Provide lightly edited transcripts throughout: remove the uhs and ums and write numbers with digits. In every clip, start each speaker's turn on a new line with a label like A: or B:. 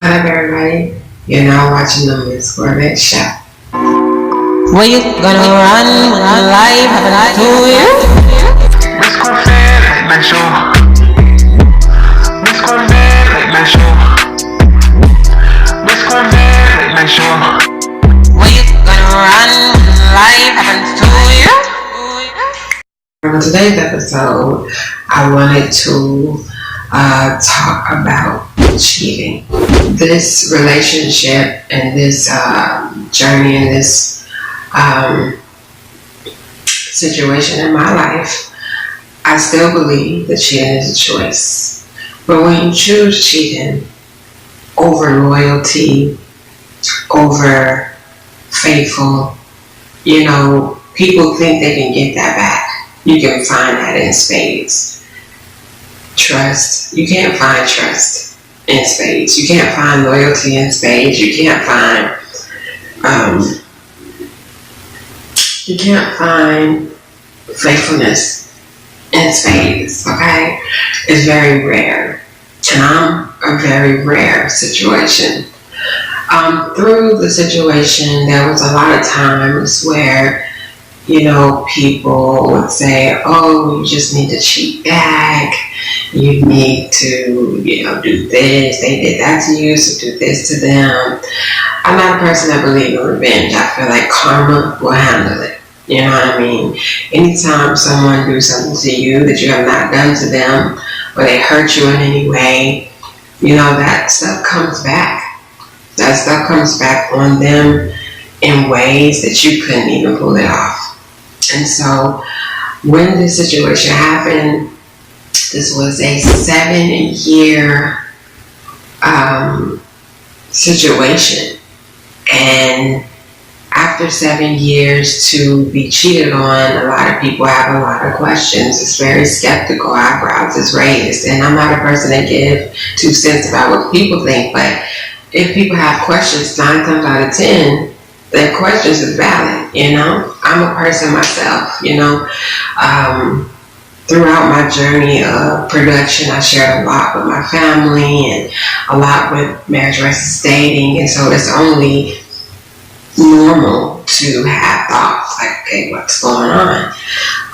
A: Up, everybody? You're now watching the MzCorvette show.
B: Where you gonna run live happened to you?
C: MzCorvette, like my show. MzCorvette, like my show. MzCorvette, like my show.
B: Where you gonna run live happened to you?
A: On today's episode, I wanted to talk about cheating. This relationship and this journey and this situation in my life, I still believe that cheating is a choice. But when you choose cheating over loyalty, over faithful, people think they can get that back. You can find that in spades. Trust, you can't find trust in spades. You can't find loyalty in spades. You can't find faithfulness in spades. Okay, it's very rare, and I'm a very rare situation. Through the situation, there was a lot of times where people would say, "Oh, you just need to cheat back. You need to, do this. They did that to you, so do this to them." I'm not a person that believes in revenge. I feel like karma will handle it. You know what I mean? Anytime someone do something to you that you have not done to them, or they hurt you in any way, that stuff comes back. That stuff comes back on them in ways that you couldn't even pull it off. And so when this situation happened, this was a 7-year situation. And after 7 years to be cheated on, a lot of people have a lot of questions. It's very skeptical. Eyebrows is raised. And I'm not a person that give 2 cents about what people think. But if people have questions, 9 times out of 10, their questions is valid. I'm a person myself. Throughout my journey of production, I shared a lot with my family and a lot with marriage versus dating, and so it's only normal to have thoughts like, okay, what's going on?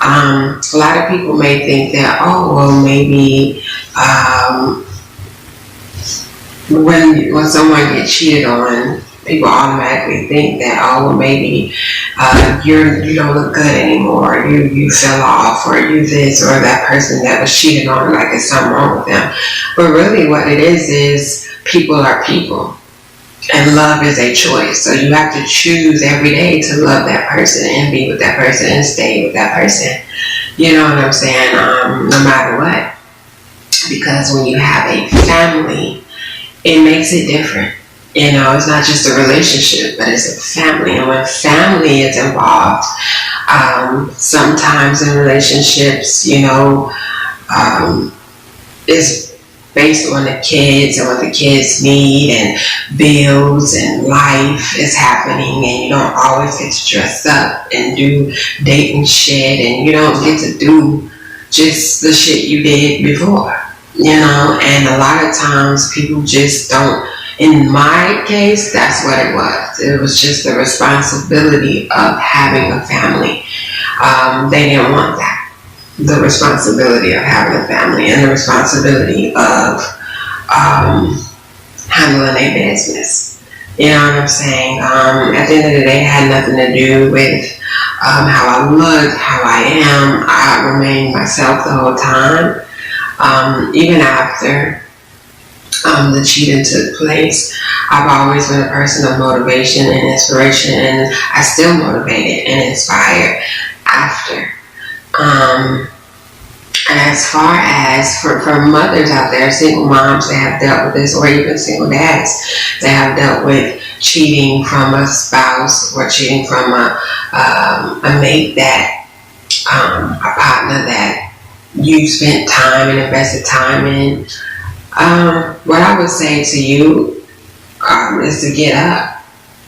A: A lot of people may think that, oh, well, maybe when someone gets cheated on, people automatically think that, oh, well, maybe you don't look good anymore, you fell off, or you this, or that person that was cheated on, like there's something wrong with them. But really what it is people are people, and love is a choice. So you have to choose every day to love that person and be with that person and stay with that person. You know what I'm saying? No matter what. Because when you have a family, it makes it different. It's not just a relationship, but it's a family. And when family is involved, sometimes in relationships, it's based on the kids and what the kids need, and bills and life is happening, and you don't always get to dress up and do dating shit, and you don't get to do just the shit you did before, and a lot of times people just don't. In my case, that's what it was. It was just the responsibility of having a family. They didn't want that. The responsibility of having a family and the responsibility of handling their business. You know what I'm saying? At the end of the day, it had nothing to do with how I looked, how I am. I remained myself the whole time. Even after the cheating took place, I've always been a person of motivation and inspiration, and I still motivated and inspired after. And as far as for mothers out there, single moms that have dealt with this, or even single dads that have dealt with cheating from a spouse or cheating from a mate, that a partner that you spent time and invested time in, what I would say to you is to get up.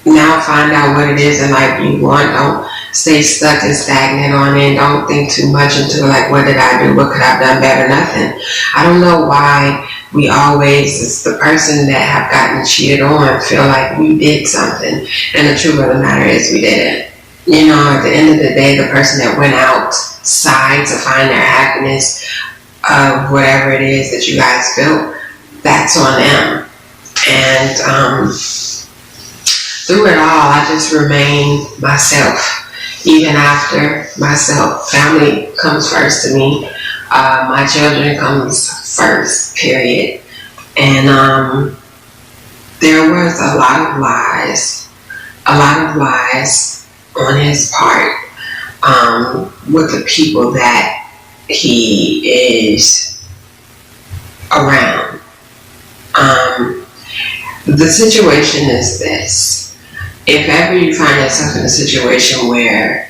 A: Now find out what it is in life you want. Don't stay stuck and stagnant on it. Don't think too much into like, what did I do? What could I have done better? Nothing. I don't know why we always, it's the person that have gotten cheated on feel like we did something, and the truth of the matter is we didn't. You know, at the end of the day, the person that went outside to find their happiness of whatever it is that you guys built, that's on them. And through it all, I just remained myself. Even after myself, family comes first to me. My children comes first, period. And there was a lot of lies on his part with the people that he is around. The situation is this. If ever you find yourself in a situation where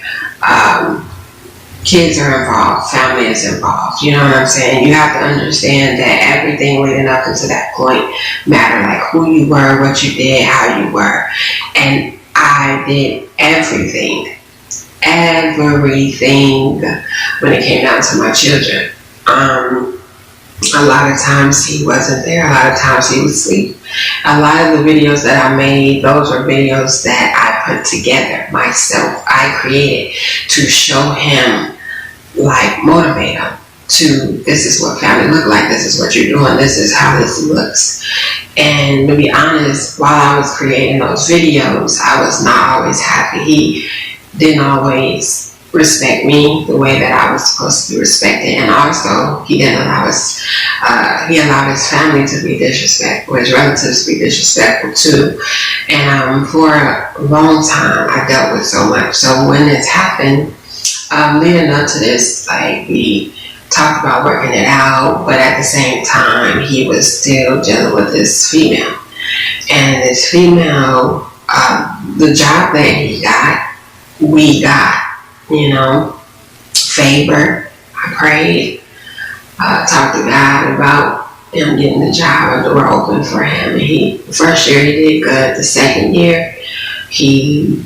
A: kids are involved, family is involved, you know what I'm saying? You have to understand that everything leading up into that point mattered, like who you were, what you did, how you were. And I did everything when it came down to my children. A lot of times he wasn't there. A lot of times he would sleep. A lot of the videos that I made, those were videos that I put together myself. I created to show him, like, motivate him to, this is what family look like, this is what you're doing, this is how this looks. And to be honest, while I was creating those videos, I was not always happy. He didn't always respect me the way that I was supposed to be respected, and also he didn't allow he allowed his family to be disrespectful, his relatives to be disrespectful too. And for a long time I dealt with so much. So when this happened, leading up to this, like, we talked about working it out, but at the same time he was still dealing with this female. And this female, the job that he got, we got, you know, favor. I prayed, talked to God about him getting the job, a door open for him. And the first year he did good. The second year, he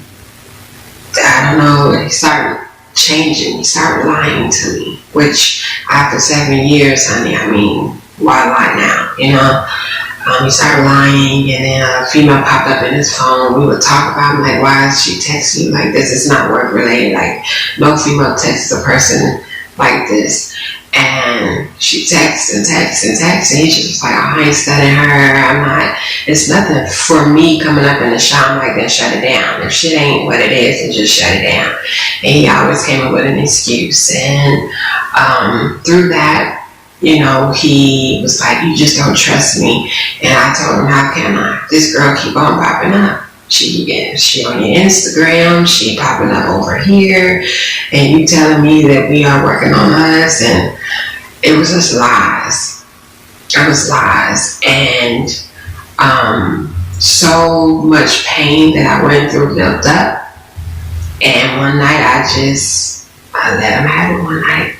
A: started changing. He started lying to me, which after 7 years, honey, I mean, why lie now, you know? He started lying, and then a female popped up in his phone. We would talk about him, like, why is she texting you like this? It's not work related. Like, no female texts a person like this. And she texts and texts and texts, and he's just like, oh, I ain't studying her. It's nothing for me coming up in the shop. I'm like, then shut it down. If shit ain't what it is, then just shut it down. And he always came up with an excuse. And through that, you know, he was like, you just don't trust me. And I told him, how can I? This girl keep on popping up. She on your Instagram, she popping up over here, and you telling me that we are working on us, and it was just lies. It was lies. And so much pain that I went through built up. And one night I let him have it one night.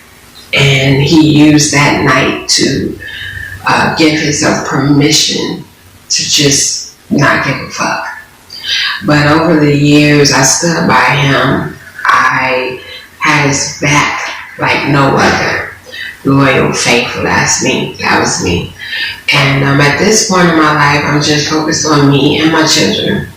A: And he used that night to give himself permission to just not give a fuck. But over the years, I stood by him. I had his back like no other. Loyal, faithful, that's me. That was me. And at this point in my life, I'm just focused on me and my children.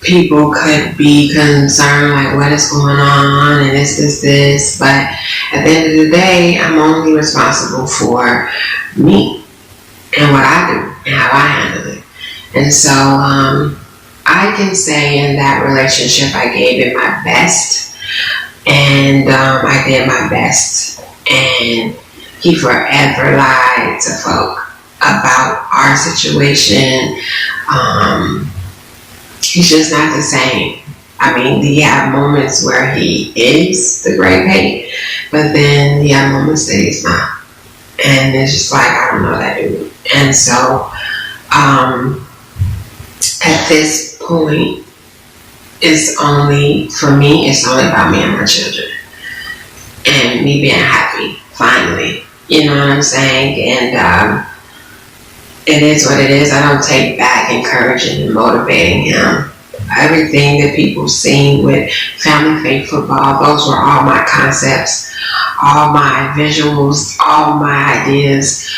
A: People could be concerned, like, what is going on, and this. But at the end of the day, I'm only responsible for me and what I do and how I handle it. And so I can say in that relationship, I gave it my best, and I did my best. And he forever lied to folk about our situation. He's just not the same. I mean, he have moments where he is the great Pate, but then he have moments that he's not. And it's just like, I don't know that dude. And so, at this point, for me, it's only about me and my children. And me being happy, finally. You know what I'm saying? And it is what it is. I don't take back encouraging and motivating him. Everything that people seen with Family Faith Football, those were all my concepts, all my visuals, all my ideas,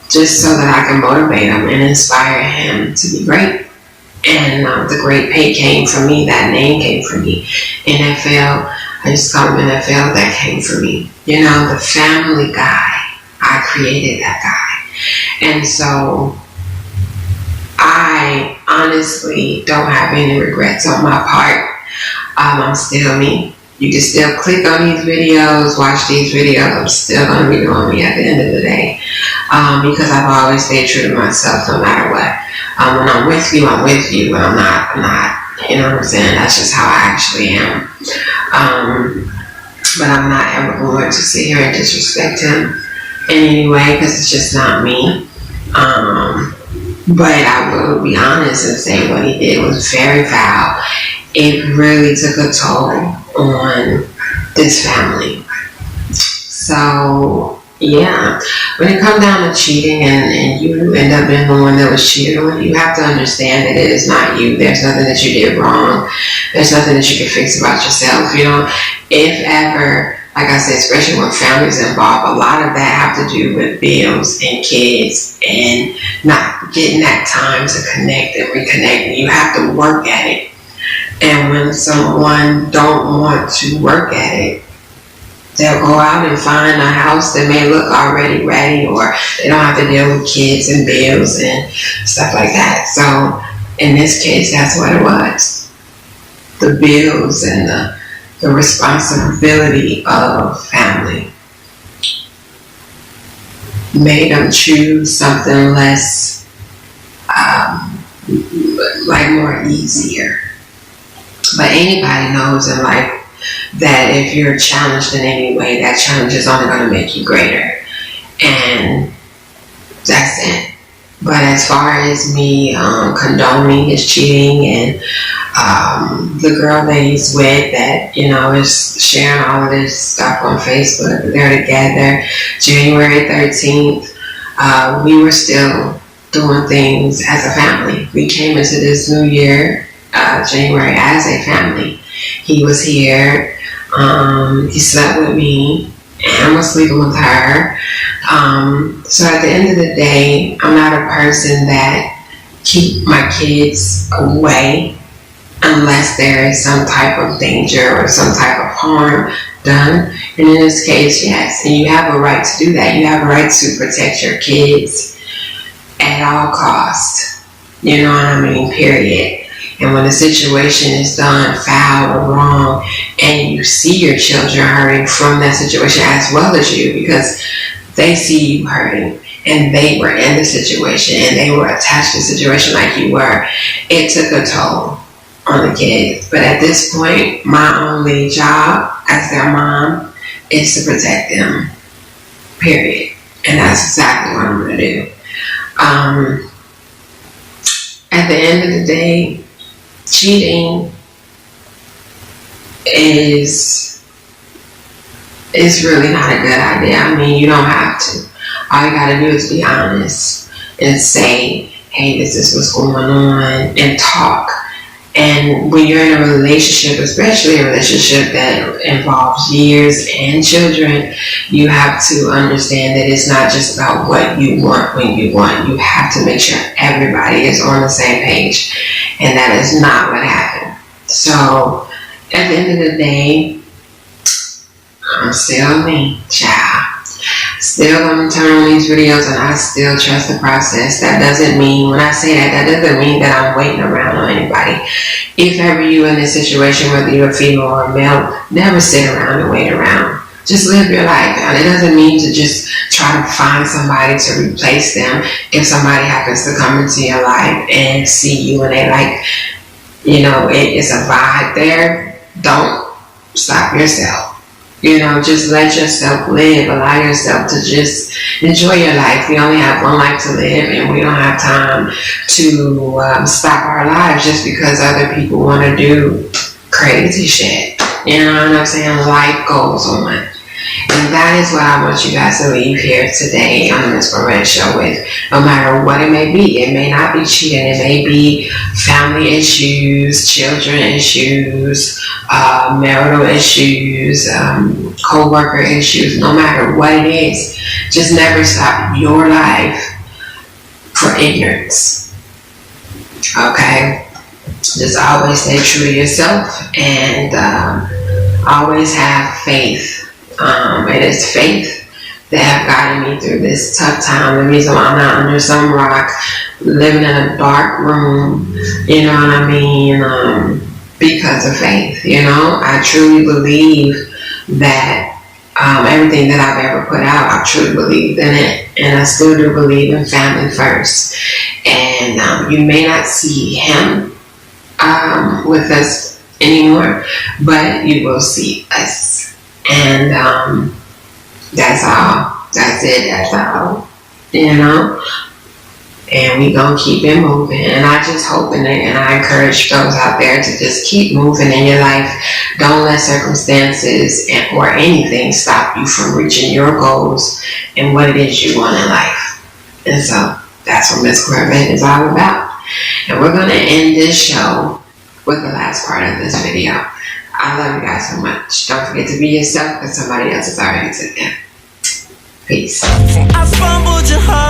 A: just so that I can motivate him and inspire him to be great. And the great pay came from me. That name came from me. NFL, I just call him NFL, that came from me. You know, the family guy, I created that guy. And so I honestly don't have any regrets on my part. I'm still me. You can still click on these videos, watch these videos. I'm still going to be doing me at the end of the day, because I've always stayed true to myself no matter what. When I'm with you, I'm with you. When I'm not, I'm not. You know what I'm saying? That's just how I actually am. But I'm not ever going to sit here and disrespect him in any way, because it's just not me. But I will be honest and say what he did was very foul. It really took a toll on this family. So, yeah, when it comes down to cheating and you end up being the one that was cheated on, you have to understand that it is not you. There's nothing that you did wrong. There's nothing that you can fix about yourself. You know, if ever, like I said, especially when families involved, a lot of that have to do with bills and kids and not getting that time to connect and reconnect. You have to work at it. And when someone don't want to work at it, they'll go out and find a house that may look already ready, or they don't have to deal with kids and bills and stuff like that. So in this case, that's what it was. The bills and the responsibility of family made them choose something less, like more easier. But anybody knows in life that if you're challenged in any way, that challenge is only going to make you greater. And that's it. But as far as me condoning his cheating and the girl that he's with that, you know, is sharing all of this stuff on Facebook, they're together, January 13th, we were still doing things as a family. We came into this new year, January, as a family. He was here, he slept with me, and I was sleeping with her. So at the end of the day, I'm not a person that keep my kids away unless there is some type of danger or some type of harm done. And in this case, yes, and you have a right to do that. You have a right to protect your kids at all costs. You know what I mean? Period. And when the situation is done foul or wrong, and you see your children hurting from that situation as well as you, because they see you hurting and they were in the situation and they were attached to the situation like you were, it took a toll on the kids. But at this point, my only job as their mom is to protect them, period. And that's exactly what I'm going to do. At the end of the day, cheating is really not a good idea. I mean, you don't have to. All you gotta do is be honest and say, hey, this is what's going on, and talk. And when you're in a relationship, especially a relationship that involves years and children, you have to understand that it's not just about what you want when you want. You have to make sure everybody is on the same page. And that is not what happened. So at the end of the day, I'm still me, child. Still gonna turn on these videos, and I still trust the process. That doesn't mean, when I say that doesn't mean that I'm waiting around on anybody. If ever you in this situation, whether you're a female or a male, never sit around and wait around. Just live your life. And it doesn't mean to just try to find somebody to replace them. If somebody happens to come into your life and see you and they like, you know, it's a vibe there, don't stop yourself. You know, just let yourself live. Allow yourself to just enjoy your life. We only have one life to live, and we don't have time to stop our lives just because other people want to do crazy shit. You know what I'm saying? Life goes on. And that is what I want you guys to leave here today on the MzCorvette Show with. No matter what it may be. It may not be cheating. It may be family issues, children issues, marital issues, co-worker issues. No matter what it is, just never stop your life for ignorance. Okay? Just always stay true to yourself and always have faith. It is faith that have guided me through this tough time. The reason why I'm not under some rock, living in a dark room, you know what I mean? Because of faith, you know? I truly believe that everything that I've ever put out, I truly believed in it. And I still do believe in family first. And you may not see him with us anymore, but you will see us. And that's all. That's it. That's all. You know? And we gonna keep it moving. And I just hope and I encourage those out there to just keep moving in your life. Don't let circumstances or anything stop you from reaching your goals and what it is you want in life. And so that's what MzCorvette is all about. And we're gonna end this show with the last part of this video. I love you guys so much. Don't forget to be yourself because somebody else is already took them. Peace.
D: I fumbled your heart.